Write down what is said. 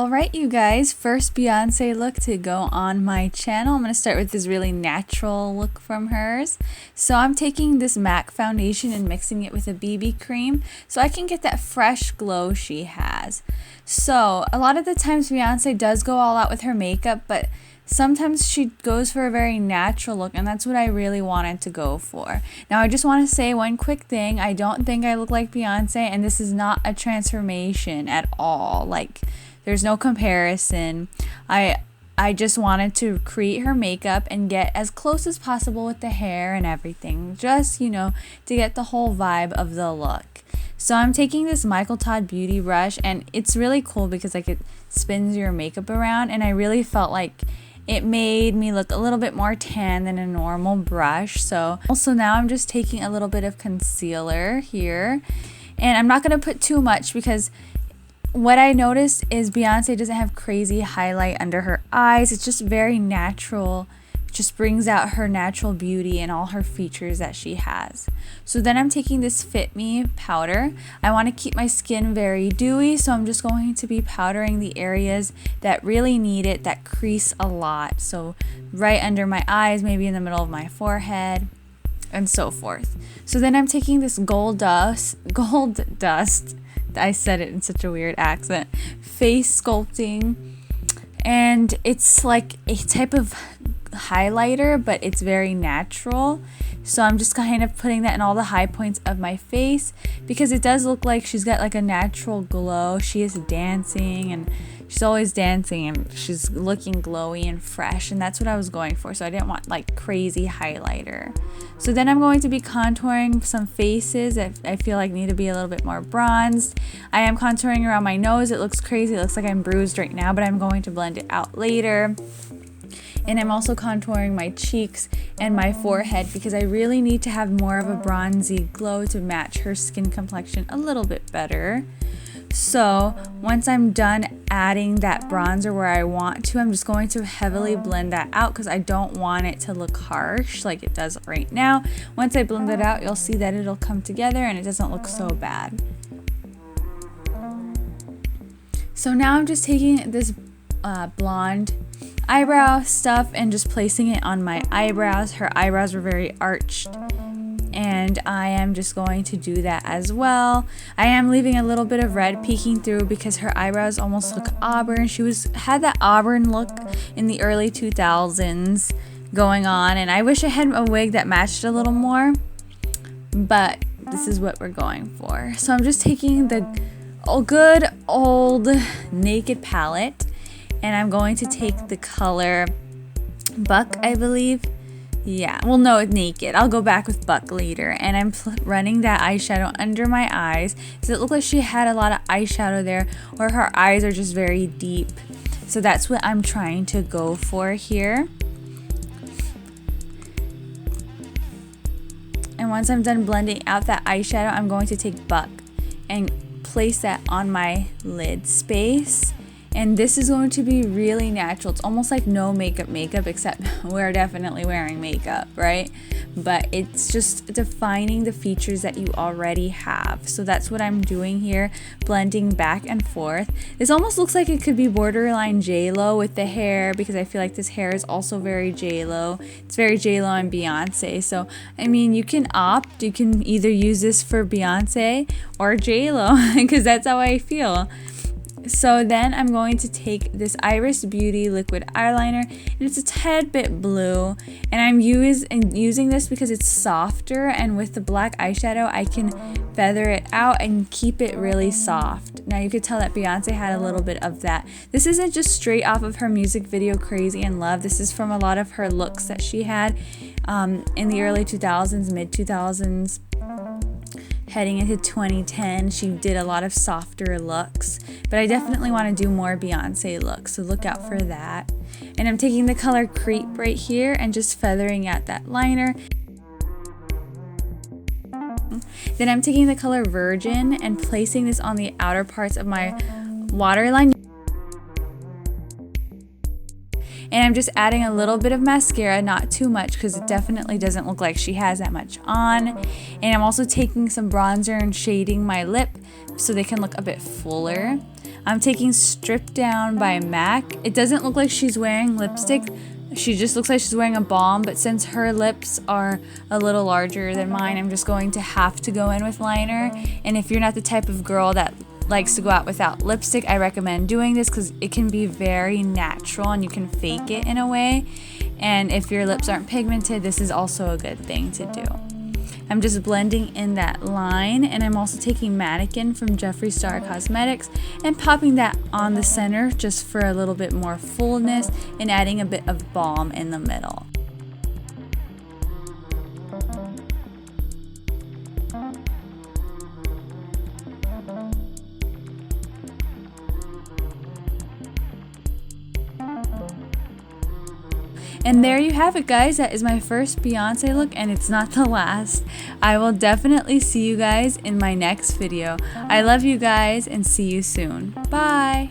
Alright you guys, first Beyonce look to go on my channel. I'm going to start with this really natural look from hers. So I'm taking this MAC foundation and mixing it with a BB cream so I can get that fresh glow she has. So a lot of the times Beyonce does go all out with her makeup, but sometimes she goes for a very natural look, and that's what I really wanted to go for. Now I just want to say one quick thing. I don't think I look like Beyonce, and this is not a transformation at all. Like, there's no comparison. I just wanted to create her makeup and get as close as possible with the hair and everything, just, you know, to get the whole vibe of the look. So I'm taking this Michael Todd beauty brush, and it's really cool because like it spins your makeup around, and I really felt like it made me look a little bit more tan than a normal brush. So also now I'm just taking a little bit of concealer here, and I'm not going to put too much because what I noticed is Beyonce doesn't have crazy highlight under her eyes. It's just very natural. It just brings out her natural beauty and all her features that she has. So then I'm taking this Fit Me powder. I want to keep my skin very dewy, so I'm just going to be powdering the areas that really need it, that crease a lot. So right under my eyes, maybe in the middle of my forehead, and so forth. So then I'm taking this gold dust, I said it in such a weird accent, face sculpting, and it's like a type of highlighter, but it's very natural. So I'm just kind of putting that in all the high points of my face because it does look like she's got like a natural glow. She is dancing, and she's always dancing, and she's looking glowy and fresh, and that's what I was going for. So I didn't want like crazy highlighter. So then I'm going to be contouring some faces that I feel like need to be a little bit more bronzed. I am contouring around my nose. It looks crazy. It looks like I'm bruised right now, but I'm going to blend it out later. And I'm also contouring my cheeks and my forehead because I really need to have more of a bronzy glow to match her skin complexion a little bit better. So once I'm done adding that bronzer where I want to, I'm just going to heavily blend that out because I don't want it to look harsh like it does right now. Once I blend it out, you'll see that it'll come together and it doesn't look so bad. So now I'm just taking this blonde eyebrow stuff and just placing it on my eyebrows. Her eyebrows were very arched, and I am just going to do that as well. I am leaving a little bit of red peeking through because her eyebrows almost look auburn. She had that auburn look in the early 2000s going on, and I wish I had a wig that matched a little more, but this is what we're going for. So I'm just taking the good old Naked palette, and I'm going to take the color Buck, I believe. Yeah, well, no, Naked. I'll go back with Buck later. And I'm running that eyeshadow under my eyes. So it looked like she had a lot of eyeshadow there, or her eyes are just very deep. So that's what I'm trying to go for here. And once I'm done blending out that eyeshadow, I'm going to take Buck and place that on my lid space. And this is going to be really natural. It's almost like no makeup, except we're definitely wearing makeup, right? But it's just defining the features that you already have. So that's what I'm doing here, blending back and forth. This almost looks like it could be borderline J-Lo with the hair, because I feel like this hair is also very J-Lo. It's very J-Lo and Beyonce. So, I mean, you can opt. You can either use this for Beyonce or J-Lo, because that's how I feel. So then I'm going to take this Iris Beauty liquid eyeliner, and it's a tad bit blue, and I'm using this because it's softer, and with the black eyeshadow I can feather it out and keep it really soft. Now you could tell that Beyonce had a little bit of that. This isn't just straight off of her music video Crazy in Love. This is from a lot of her looks that she had in the early 2000s, mid 2000s. Heading into 2010, she did a lot of softer looks, but I definitely want to do more Beyonce looks, so look out for that. And I'm taking the color Creep right here and just feathering out that liner. Then I'm taking the color Virgin and placing this on the outer parts of my waterline. And I'm just adding a little bit of mascara, not too much, because it definitely doesn't look like she has that much on. And I'm also taking some bronzer and shading my lip so they can look a bit fuller. I'm taking Strip Down by MAC. It doesn't look like she's wearing lipstick. She just looks like she's wearing a balm, but since her lips are a little larger than mine, I'm just going to have to go in with liner. And if you're not the type of girl that likes to go out without lipstick, I recommend doing this because it can be very natural and you can fake it in a way. And if your lips aren't pigmented, this is also a good thing to do. I'm just blending in that line, and I'm also taking Mannequin from Jeffree Star Cosmetics and popping that on the center just for a little bit more fullness and adding a bit of balm in the middle. And there you have it, guys. That is my first Beyonce look, and it's not the last. I will definitely see you guys in my next video. I love you guys, and see you soon. Bye!